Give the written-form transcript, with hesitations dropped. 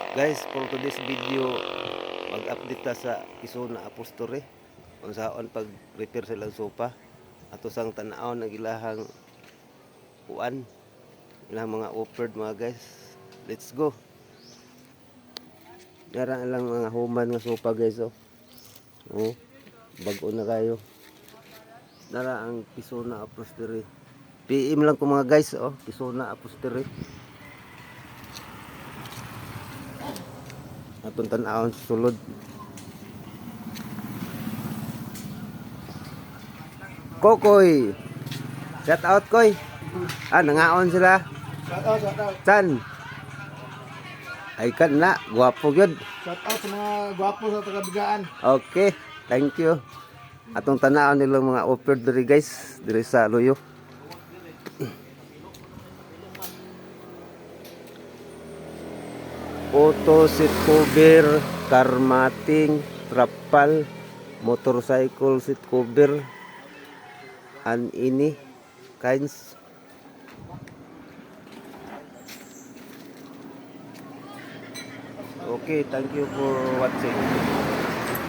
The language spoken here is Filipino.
Guys, for today's video, mag-update ta sa Quezon Apostore. Kung saan pag-prepare silang sopa. Ato sang tanawon ang ilahang uan. Ilahang mga offered mga guys. Let's go. Nara lang mga human nga sopa guys oh. Oh, bago na kayo. Nara ang Quezon Apostore. PM lang ko mga guys oh, Quezon Apostore. Atong tanawon sa sulod. Kokoy. Shout out koy. Nangaon sila. Shout out. San? Ay kan na, guwapo gyud. Shout out sa mga gwapo sa taga-bigaan. Okay, thank you. Atong tanawon nilang mga offer diri guys, diri sa Luyo. Auto seat cover, car matting, trapal, motorcycle seat cover, and ini kinds. Okay, thank you for watching.